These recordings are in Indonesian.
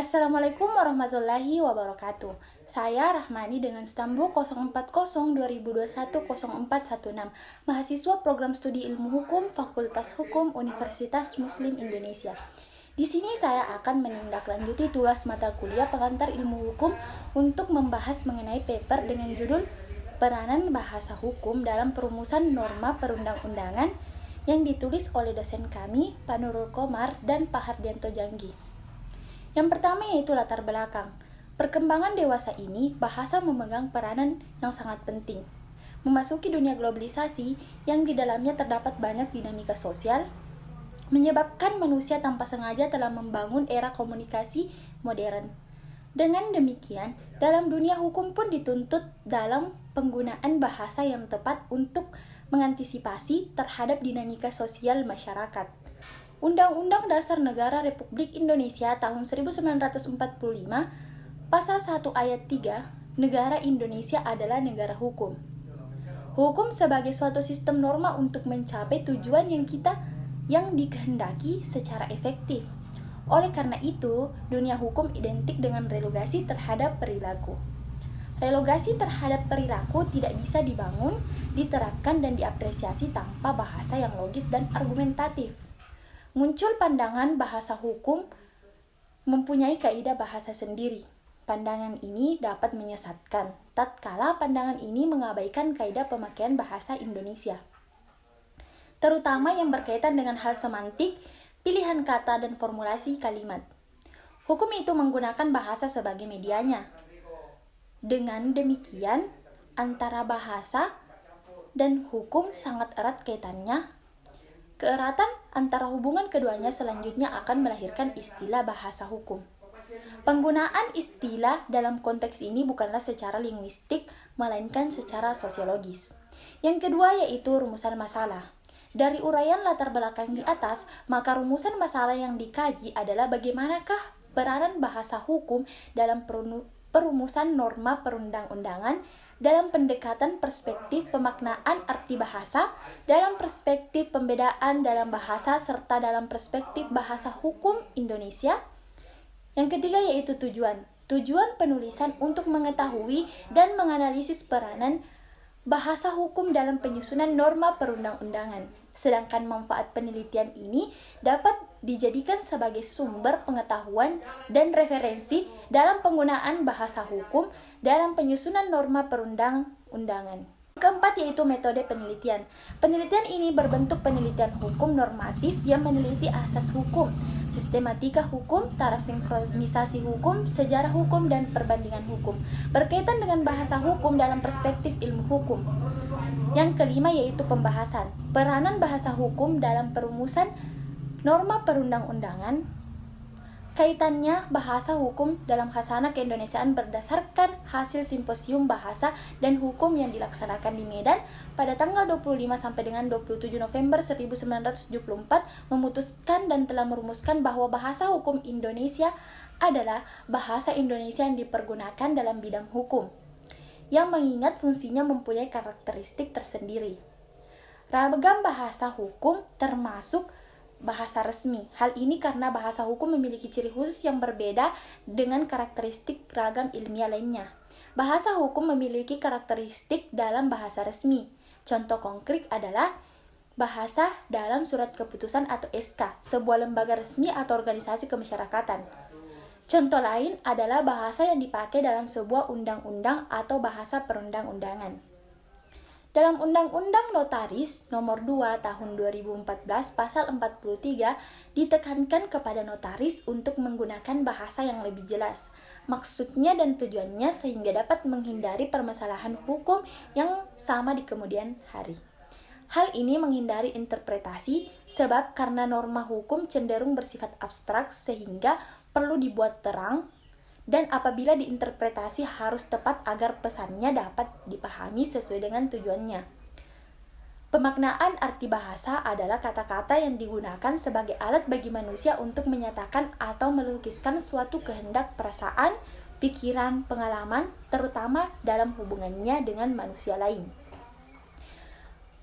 Assalamualaikum warahmatullahi wabarakatuh. Saya Rahmani dengan stambu 040-2021-0416, mahasiswa program studi ilmu hukum Fakultas Hukum Universitas Muslim Indonesia. Di sini saya akan menindaklanjuti tugas mata kuliah pengantar ilmu hukum untuk membahas mengenai paper dengan judul Peranan Bahasa Hukum dalam Perumusan Norma Perundang-undangan yang ditulis oleh dosen kami, Pak Nurul Komar dan Pak Hardianto Janggi. Yang pertama yaitu latar belakang. Perkembangan dewasa ini, bahasa memegang peranan yang sangat penting. Memasuki dunia globalisasi yang di dalamnya terdapat banyak dinamika sosial, menyebabkan manusia tanpa sengaja telah membangun era komunikasi modern. Dengan demikian, dalam dunia hukum pun dituntut dalam penggunaan bahasa yang tepat untuk mengantisipasi terhadap dinamika sosial masyarakat. Undang-Undang Dasar Negara Republik Indonesia tahun 1945, Pasal 1 Ayat 3, negara Indonesia adalah negara hukum. Hukum sebagai suatu sistem norma untuk mencapai tujuan yang dikehendaki secara efektif. Oleh karena itu, dunia hukum identik dengan relogasi terhadap perilaku. Relogasi terhadap perilaku tidak bisa dibangun, diterapkan, dan diapresiasi tanpa bahasa yang logis dan argumentatif. Muncul pandangan bahasa hukum mempunyai kaidah bahasa sendiri. Pandangan ini dapat menyesatkan, tatkala pandangan ini mengabaikan kaidah pemakaian bahasa Indonesia, terutama yang berkaitan dengan hal semantik, pilihan kata, dan formulasi kalimat. Hukum itu menggunakan bahasa sebagai medianya. Dengan demikian, antara bahasa dan hukum sangat erat kaitannya. Keeratan antara hubungan keduanya selanjutnya akan melahirkan istilah bahasa hukum. Penggunaan istilah dalam konteks ini bukanlah secara linguistik, melainkan secara sosiologis. Yang kedua yaitu rumusan masalah. Dari uraian latar belakang di atas, maka rumusan masalah yang dikaji adalah bagaimanakah peranan bahasa hukum dalam perumusan norma perundang-undangan, dalam pendekatan perspektif pemaknaan arti bahasa, dalam perspektif pembedaan dalam bahasa, serta dalam perspektif bahasa hukum Indonesia. Yang ketiga yaitu tujuan. Tujuan penulisan untuk mengetahui dan menganalisis peranan bahasa hukum dalam penyusunan norma perundang-undangan. Sedangkan manfaat penelitian ini dapat dijadikan sebagai sumber pengetahuan dan referensi dalam penggunaan bahasa hukum dalam penyusunan norma perundang-undangan. Keempat yaitu metode penelitian. Penelitian ini berbentuk penelitian hukum normatif yang meneliti asas hukum, sistematika hukum, taraf sinkronisasi hukum, sejarah hukum, dan perbandingan hukum, berkaitan dengan bahasa hukum dalam perspektif ilmu hukum. Yang kelima yaitu pembahasan. Peranan bahasa hukum dalam perumusan norma perundang-undangan. Kaitannya bahasa hukum dalam khasanah keindonesiaan berdasarkan hasil simposium bahasa dan hukum yang dilaksanakan di Medan pada tanggal 25 sampai dengan 27 November 1974 memutuskan dan telah merumuskan bahwa bahasa hukum Indonesia adalah bahasa Indonesia yang dipergunakan dalam bidang hukum, yang mengingat fungsinya mempunyai karakteristik tersendiri. Ragam bahasa hukum termasuk bahasa resmi. Hal ini karena bahasa hukum memiliki ciri khusus yang berbeda dengan karakteristik ragam ilmiah lainnya. Bahasa hukum memiliki karakteristik dalam bahasa resmi. Contoh konkret adalah bahasa dalam surat keputusan atau SK, sebuah lembaga resmi atau organisasi kemasyarakatan. Contoh lain adalah bahasa yang dipakai dalam sebuah undang-undang atau bahasa perundang-undangan. Dalam Undang-Undang Notaris Nomor 2 Tahun 2014 Pasal 43 ditekankan kepada notaris untuk menggunakan bahasa yang lebih jelas maksudnya dan tujuannya sehingga dapat menghindari permasalahan hukum yang sama di kemudian hari. Hal ini menghindari interpretasi sebab karena norma hukum cenderung bersifat abstrak sehingga perlu dibuat terang, dan apabila diinterpretasi harus tepat agar pesannya dapat dipahami sesuai dengan tujuannya. Pemaknaan arti bahasa adalah kata-kata yang digunakan sebagai alat bagi manusia untuk menyatakan atau melukiskan suatu kehendak, perasaan, pikiran, pengalaman, terutama dalam hubungannya dengan manusia lain.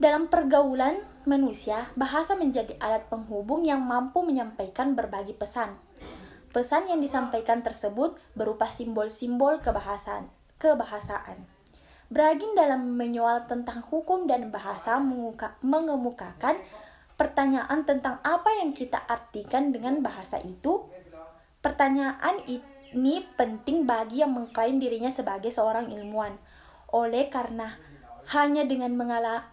Dalam pergaulan manusia, bahasa menjadi alat penghubung yang mampu menyampaikan berbagai pesan. Pesan yang disampaikan tersebut berupa simbol-simbol kebahasaan. Bragin dalam menyoal tentang hukum dan bahasa mengemukakan pertanyaan tentang apa yang kita artikan dengan bahasa itu. Pertanyaan ini penting bagi yang mengklaim dirinya sebagai seorang ilmuwan. Oleh karena hanya dengan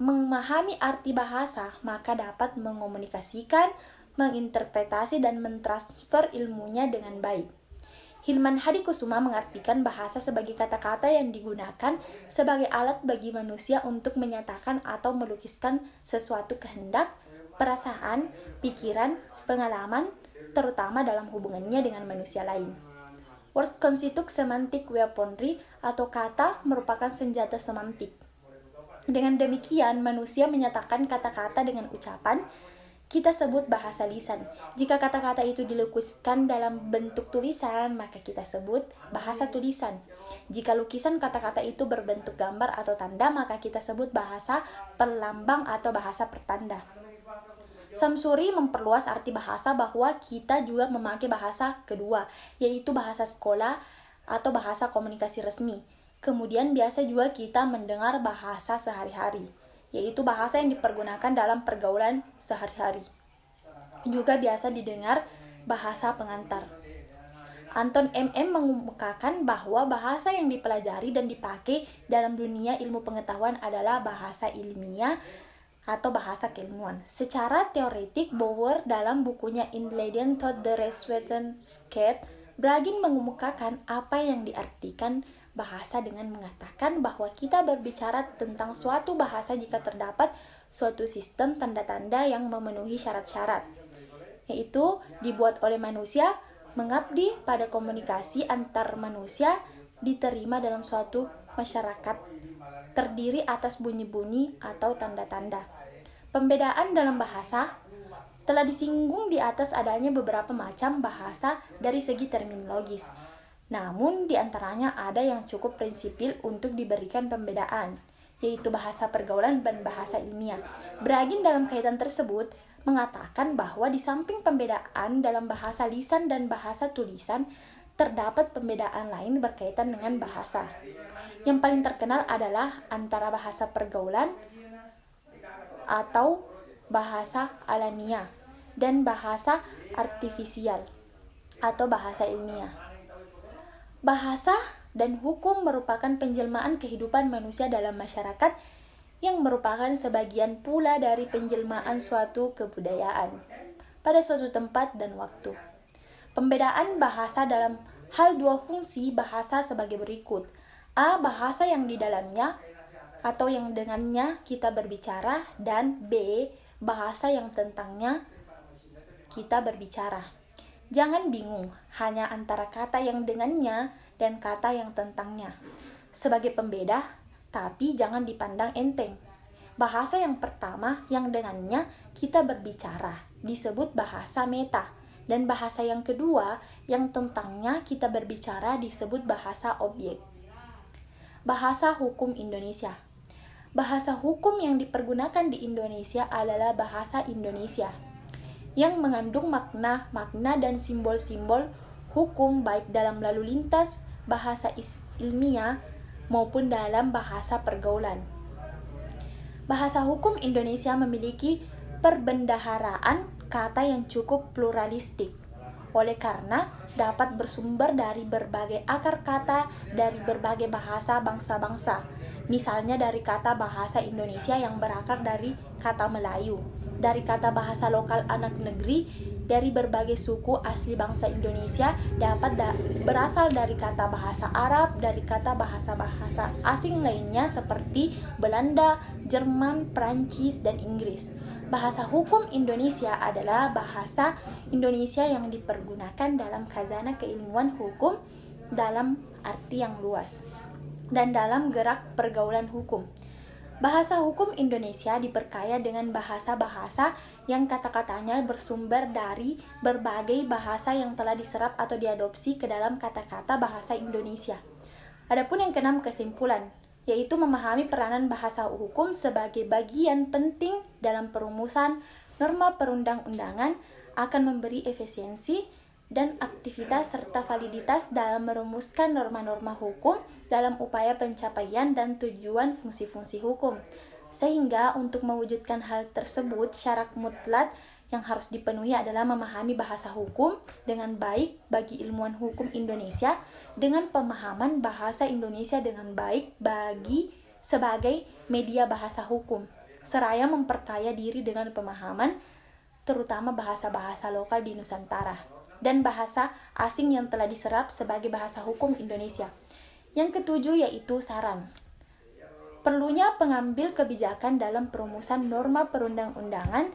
memahami arti bahasa, maka dapat mengomunikasikan, menginterpretasi, dan mentransfer ilmunya dengan baik. Hilman Hadikusuma mengartikan bahasa sebagai kata-kata yang digunakan sebagai alat bagi manusia untuk menyatakan atau melukiskan sesuatu kehendak, perasaan, pikiran, pengalaman, terutama dalam hubungannya dengan manusia lain. Words constitute semantic weaponry atau kata merupakan senjata semantik. Dengan demikian, manusia menyatakan kata-kata dengan ucapan, kita sebut bahasa lisan. Jika kata-kata itu dilukiskan dalam bentuk tulisan, maka kita sebut bahasa tulisan. Jika lukisan kata-kata itu berbentuk gambar atau tanda, maka kita sebut bahasa perlambang atau bahasa pertanda. Samsuri memperluas arti bahasa bahwa kita juga memakai bahasa kedua, yaitu bahasa sekolah atau bahasa komunikasi resmi. Kemudian biasa juga kita mendengar bahasa sehari-hari, yaitu bahasa yang dipergunakan dalam pergaulan sehari-hari. Juga biasa didengar bahasa pengantar. Anton M.M. mengemukakan bahwa bahasa yang dipelajari dan dipakai dalam dunia ilmu pengetahuan adalah bahasa ilmiah atau bahasa keilmuan. Secara teoretik, Bauer dalam bukunya Inleiding to the Wetenscape, Bragin mengemukakan apa yang diartikan bahasa dengan mengatakan bahwa kita berbicara tentang suatu bahasa jika terdapat suatu sistem tanda-tanda yang memenuhi syarat-syarat, yaitu dibuat oleh manusia, mengabdi pada komunikasi antar manusia, diterima dalam suatu masyarakat, terdiri atas bunyi-bunyi atau tanda-tanda. Pembedaan dalam bahasa telah disinggung di atas adanya beberapa macam bahasa dari segi terminologis. Namun, di antaranya ada yang cukup prinsipil untuk diberikan pembedaan, yaitu bahasa pergaulan dan bahasa ilmiah. Bragin dalam kaitan tersebut mengatakan bahwa di samping pembedaan dalam bahasa lisan dan bahasa tulisan, terdapat pembedaan lain berkaitan dengan bahasa. Yang paling terkenal adalah antara bahasa pergaulan atau bahasa alamiah dan bahasa artifisial atau bahasa ilmiah. Bahasa dan hukum merupakan penjelmaan kehidupan manusia dalam masyarakat yang merupakan sebagian pula dari penjelmaan suatu kebudayaan pada suatu tempat dan waktu. Pembedaan bahasa dalam hal dua fungsi bahasa sebagai berikut. A. Bahasa yang di dalamnya atau yang dengannya kita berbicara, dan B. Bahasa yang tentangnya kita berbicara. Jangan bingung hanya antara kata yang dengannya dan kata yang tentangnya sebagai pembeda, tapi jangan dipandang enteng. Bahasa yang pertama yang dengannya kita berbicara disebut bahasa meta, dan bahasa yang kedua yang tentangnya kita berbicara disebut bahasa objek. Bahasa hukum Indonesia. Bahasa hukum yang dipergunakan di Indonesia adalah bahasa Indonesia yang mengandung makna-makna dan simbol-simbol hukum baik dalam lalu lintas bahasa ilmiah maupun dalam bahasa pergaulan. Bahasa hukum Indonesia memiliki perbendaharaan kata yang cukup pluralistik, oleh karena dapat bersumber dari berbagai akar kata dari berbagai bahasa bangsa-bangsa. Misalnya dari kata bahasa Indonesia yang berakar dari kata Melayu, dari kata bahasa lokal anak negeri, dari berbagai suku asli bangsa Indonesia, dapat berasal dari kata bahasa Arab, dari kata bahasa-bahasa asing lainnya seperti Belanda, Jerman, Prancis, dan Inggris. Bahasa hukum Indonesia adalah bahasa Indonesia yang dipergunakan dalam khazanah keilmuan hukum dalam arti yang luas dan dalam gerak pergaulan hukum. Bahasa hukum Indonesia diperkaya dengan bahasa-bahasa yang kata-katanya bersumber dari berbagai bahasa yang telah diserap atau diadopsi ke dalam kata-kata bahasa Indonesia. Adapun yang keenam, kesimpulan, yaitu memahami peranan bahasa hukum sebagai bagian penting dalam perumusan norma perundang-undangan akan memberi efisiensi dan aktivitas serta validitas dalam merumuskan norma-norma hukum dalam upaya pencapaian dan tujuan fungsi-fungsi hukum. Sehingga untuk mewujudkan hal tersebut, syarat mutlak yang harus dipenuhi adalah memahami bahasa hukum dengan baik bagi ilmuwan hukum Indonesia, dengan pemahaman bahasa Indonesia dengan baik bagi sebagai media bahasa hukum, seraya memperkaya diri dengan pemahaman terutama bahasa-bahasa lokal di Nusantara dan bahasa asing yang telah diserap sebagai bahasa hukum Indonesia. Yang ketujuh yaitu saran. Perlunya pengambil kebijakan dalam perumusan norma perundang-undangan.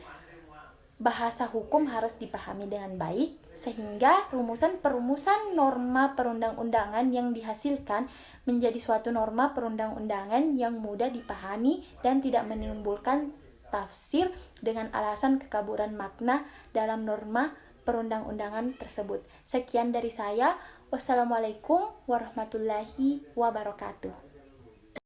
Bahasa hukum harus dipahami dengan baik, sehingga rumusan-perumusan norma perundang-undangan yang dihasilkan menjadi suatu norma perundang-undangan yang mudah dipahami dan tidak menimbulkan tafsir dengan alasan kekaburan makna dalam norma perundang-undangan tersebut. Sekian dari saya. Wassalamualaikum warahmatullahi wabarakatuh.